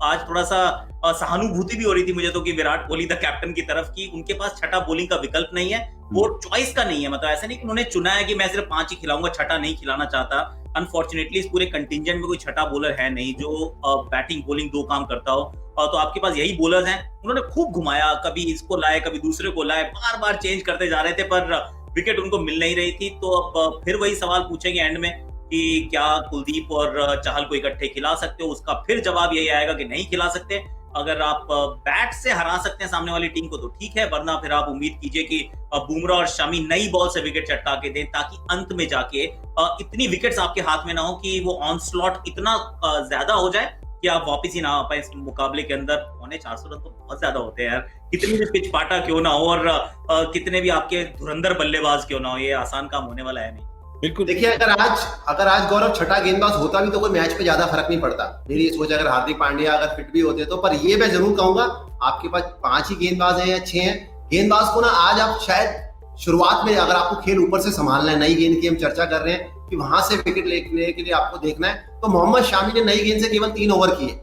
आज थोड़ा सा सहानुभूति भी हो रही थी मुझे तो कि विराट कोहली द कैप्टन की तरफ की उनके पास छठा बॉलिंग का विकल्प नहीं है, वो चॉइस का नहीं है। मतलब ऐसा नहीं कि उन्होंने चुना है कि मैं सिर्फ 5 ही खिलाऊंगा, छठा नहीं खिलाना चाहता। अनफॉर्चुनेटली इस पूरे कंटिंजेंट में कोई छठा बॉलर है नहीं जो बैटिंग बॉलिंग दो काम करता हो। तो आपके पास यही बॉलर्स हैं। उन्होंने खूब घुमाया, कभी इसको लाए कभी दूसरे को लाए, बार बार चेंज करते जा रहे थे पर विकेट उनको मिल नहीं रही थी। तो अब फिर वही सवाल पूछेंगे एंड में कि क्या कुलदीप और चहल को इकट्ठे खिला सकते हो, उसका फिर जवाब यही आएगा कि नहीं खिला सकते। अगर आप बैट से हरा सकते हैं सामने वाली टीम को तो ठीक है, वरना फिर आप उम्मीद कीजिए कि बुमराह और शमी नई बॉल से विकेट चटका के दें ताकि अंत में जाके इतनी विकेट्स आपके हाथ में ना हो कि वो ऑनस्लॉट इतना ज्यादा हो जाए कि आप वापस ही ना आ पाए इस मुकाबले के अंदर। 450 रन तो बहुत ज्यादा होते हैं यार, कितनी भी पिच पाटा क्यों ना हो और कितने भी आपके धुरंधर बल्लेबाज क्यों ना हो, ये आसान काम होने वाला है नहीं। बिल्कुल देखिए, अगर आज गौरव छठा गेंदबाज होता भी तो कोई मैच पे ज्यादा फर्क नहीं पड़ता। मेरी ये सोच, अगर हार्दिक पांड्या अगर फिट भी होते तो। पर ये मैं जरूर कहूंगा, आपके पास 5 ही गेंदबाज हैं या 6 हैं, गेंदबाज को ना आज आप शायद शुरुआत में अगर आपको खेल ऊपर से संभालना है, नई गेंद की हम चर्चा कर रहे हैं कि वहां से विकेट लेने के लिए आपको देखना है, तो मोहम्मद शामी ने नई गेंद से केवल 3 ओवर किए।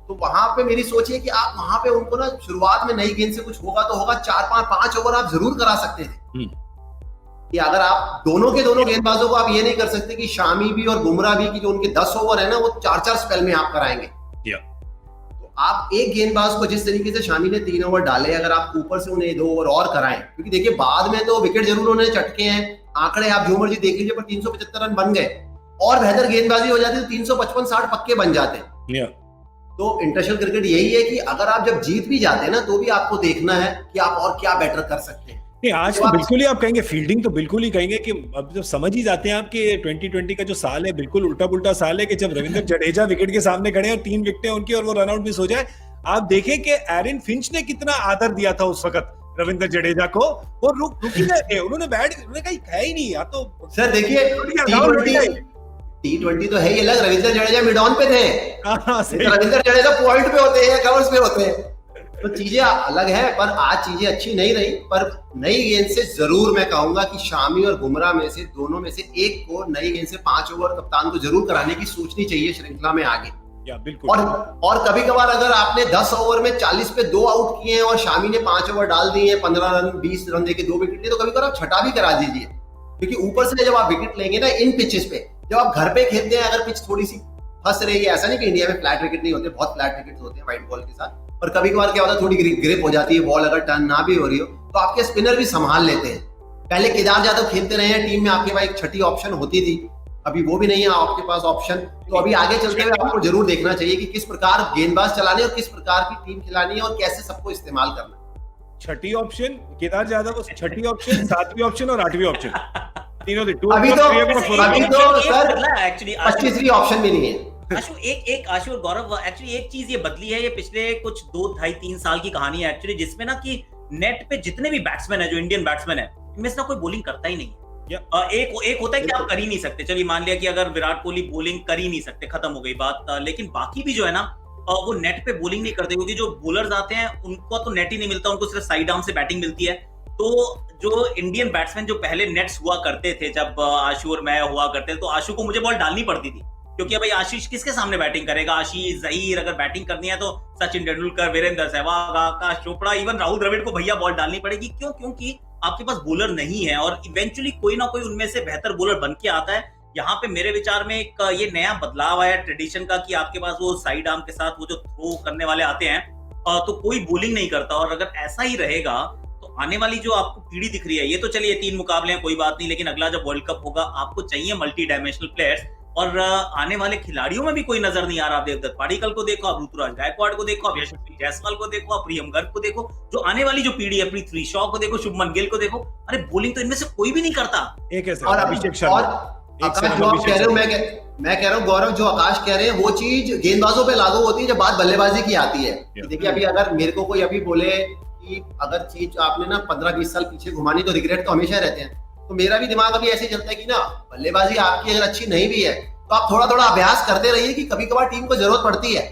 तो वहां पे मेरी सोच है कि आप वहां पे उनको ना शुरुआत में नई गेंद से कुछ होगा तो होगा, 4-5 ओवर आप जरूर करा सकते थे। कि अगर आप दोनों के दोनों गेंदबाजों को आप ये नहीं कर सकते कि शामी भी और बुमराह भी की जो उनके 10 ओवर है ना वो 4-4 स्पेल में आप कराएंगे। तो आप एक गेंदबाज को जिस तरीके से शामी ने 3 ओवर डाले, अगर आप ऊपर से उन्हें 2 ओवर और कराएं, क्योंकि देखिए बाद में तो विकेट जरूर उन्होंने चटके हैं, आंकड़े आप जो मर्जी देख लीजिए, पर 375 रन बन गए और बेहतर गेंदबाजी हो जाती तो 355-60 पक्के बन जाते। तो इंटरनेशनल क्रिकेट यही है कि अगर आप जब जीत भी जाते हैं ना तो भी आपको देखना है कि आप और क्या बेटर कर सकते हैं। नहीं, आज तो बिल्कुल ही आप कहेंगे, फील्डिंग तो बिल्कुल ही कहेंगे कि अब जब समझ ही जाते हैं आप कि 2020 का जो साल है बिल्कुल उल्टा पुल्टा साल है कि जब रविंद्र जडेजा विकेट के सामने खड़े और 3 विकेटें उनकी और वो रनआउट मिस हो जाए। आप देखें कि एरन फिंच ने कितना आदर दिया था उस वक्त रविंद्र जडेजा को, और रुक ही गए थे, उन्होंने कहा है ही नहीं। या तो सर देखिए, T20 तो है ही अलग, रविंद्र जडेजा मिड ऑन पे थे, रविंद्र जडेजा पॉइंट पे होते हैं, कवर्स पे होते हैं, तो चीजें अलग है। पर आज चीजें अच्छी नहीं रही, पर नई गेंद से जरूर मैं कहूंगा कि शामी और बुमराह में से दोनों में से एक को नई गेंद से 5 ओवर कप्तान को जरूर कराने की सोचनी चाहिए श्रृंखला में आगे। बिल्कुल। और कभी कभार अगर आपने 10 ओवर में 40 पे 2 आउट किए हैं और शामी ने 5 ओवर डाल दिए, 15 रन 20 रन देके 2 विकेट लिए, तो कभी कभार आप छठा भी करा दीजिए, क्योंकि ऊपर से जब आप विकेट लेंगे ना इन पिचेस पे, जब आप घर पे खेलते हैं अगर पिच थोड़ी सी फंस रही है, ऐसा नहीं कि इंडिया में फ्लैट विकेट नहीं होते, बहुत फ्लैट विकेट होते हैं व्हाइट बॉल के साथ, पर कभी कभार क्या होता है थोड़ी ग्रिप हो जाती है, बॉल अगर टर्न ना भी हो रही हो तो आपके स्पिनर भी संभाल लेते हैं। पहले केदार जाधव खेलते रहे हैं टीम में, आपके पास एक छठी ऑप्शन होती थी, अभी वो भी नहीं है आपके पास ऑप्शन। तो अभी आगे चलते हुए आपको जरूर देखना चाहिए कि किस प्रकार गेंदबाज चलाने और किस प्रकार की टीम खिलानी है और कैसे सबको इस्तेमाल करना है। छठी ऑप्शन केदार जाधव, छठी ऑप्शन, 7वीं ऑप्शन और 8वीं ऑप्शन, तीनों थी। अभी तो सर एक्चुअली 25वीं ऑप्शन भी नहीं है। आशु और गौरव, एक्चुअली एक चीज ये बदली है, ये पिछले कुछ 2-2.5-3 साल की कहानी है एक्चुअली, जिसमें ना कि नेट पे जितने भी बैट्समैन है, जो इंडियन बैट्समैन है, इनमें से ना कोई बॉलिंग करता ही नहीं है। एक होता है कि आप कर ही नहीं सकते, चलिए मान लिया कि अगर विराट कोहली बॉलिंग कर ही नहीं सकते, खत्म हो गई बात, लेकिन बाकी भी जो है ना वो नेट पे बॉलिंग नहीं करते, क्योंकि जो बॉलर्स आते हैं उनको तो नेट ही नहीं मिलता, उनको सिर्फ साइड आर्म से बैटिंग मिलती है। तो जो इंडियन बैट्समैन जो पहले नेट्स हुआ करते थे, जब आशु और मैं हुआ करते थे, तो आशु को मुझे बॉल डालनी पड़ती थी, क्योंकि भाई आशीष किसके सामने बैटिंग करेगा, आशीष जहीर, अगर बैटिंग करनी है तो सचिन तेंदुलकर, वीरेंद्र सहवाग, आकाश चोपड़ा, इवन राहुल द्रविड़ को भैया बॉल डालनी पड़ेगी। क्यों? क्योंकि आपके पास बॉलर नहीं है और इवेंचुअली कोई ना कोई उनमें से बेहतर बॉलर बन के आता है। यहाँ पे मेरे विचार में एक ये नया बदलाव आया ट्रेडिशन का कि आपके पास वो साइड आर्म के साथ वो जो थ्रो करने वाले आते हैं, तो कोई बॉलिंग नहीं करता। और अगर ऐसा ही रहेगा तो आने वाली जो आपको पीढ़ी दिख रही है, ये तो चलिए 3 मुकाबले हैं कोई बात नहीं, लेकिन अगला जब वर्ल्ड कप होगा आपको चाहिए मल्टी डायमेंशनल प्लेयर्स, और आने वाले खिलाड़ियों में भी कोई नजर नहीं आ रहा। आप देवदत्त पाडिक्कल को देखो, आप ऋतुराज गायकवाड़ को देखो, आप यशस्वी जायसवाल को देखो, आप प्रियम गर्ग को देखो, जो आने वाली जो पीढ़ी है, पृथ्वी शॉ को देखो, शुभमन गिल को देखो, अरे बॉलिंग तो इनमें से कोई भी नहीं करता। और अभिषेक शर्मा, आकाश जो आप कह रहे हो, मैं कह रहा हूँ गौरव, जो आकाश कह रहे हैं वो चीज गेंदबाजों पे लागू होती है जब बात बल्लेबाजी की आती है। देखिए, अभी अगर मेरे को कोई अभी बोले कि अगर चीज आपने ना 15-20 साल पीछे घुमानी तो रिग्रेट तो हमेशा रहते हैं, तो मेरा भी दिमाग अभी ऐसे चलता है कि ना बल्लेबाजी आपकी अगर अच्छी नहीं भी है तो आप थोड़ा थोड़ा अभ्यास करते रहिए कि कभी कभार टीम को जरूरत पड़ती है।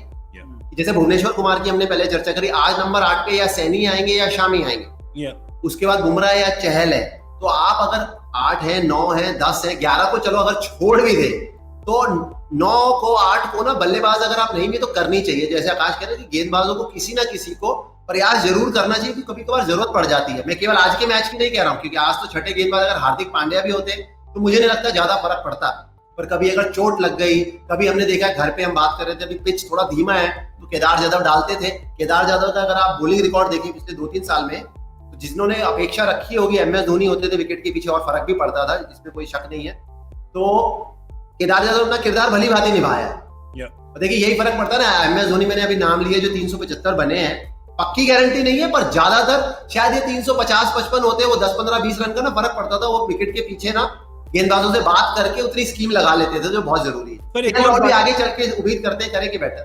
जैसे भुवनेश्वर कुमार की हमने पहले चर्चा करी, आज नंबर 8 पे या सैनी आएंगे या शामी आएंगे, उसके बाद बुमराह या चहल है, तो आप अगर 8 है, 9 है, 10 है, 11 को चलो अगर छोड़ भी दे तो 9 को 8 को ना बल्लेबाज अगर आप नहीं भी तो करनी चाहिए। जैसे आकाश कह रहे हैं कि गेंदबाजों को किसी ना किसी को प्रयास जरूर करना चाहिए, क्योंकि कभी कभार जरूरत पड़ जाती है। मैं केवल आज के मैच की नहीं कह रहा हूँ, क्योंकि आज तो छठे गेंदबाज अगर हार्दिक पांड्या भी होते तो मुझे नहीं लगता ज्यादा फर्क पड़ता। पर कभी अगर चोट लग गई, कभी हमने देखा घर पे हम बात कर रहे थे, अभी पिच थोड़ा धीमा है तो केदार जाधव डालते थे। केदार जाधव का अगर आप बॉलिंग रिकॉर्ड देखिए पिछले 2-3 साल में, तो जिन्होंने अपेक्षा रखी होगी MS धोनी होते थे विकेट के पीछे और फर्क भी पड़ता था, इसमें कोई शक नहीं है। तो केदार जाधव अपना किरदार भली भांति निभाया है। देखिए यही फर्क पड़ता है ना। MS धोनी मैंने अभी नाम लिया जो 375 बने हैं, पक्की गारंटी नहीं है, पर ज्यादातर शायद ये 350-55 होते, वो 10-15-20 रन का ना फर्क पड़ता था। वो विकेट के पीछे ना गेंदबाजों से बात करके उतनी स्कीम लगा लेते थे, जो बहुत जरूरी है। और भी आगे चल के उम्मीद करते हैं करें कि बेटर।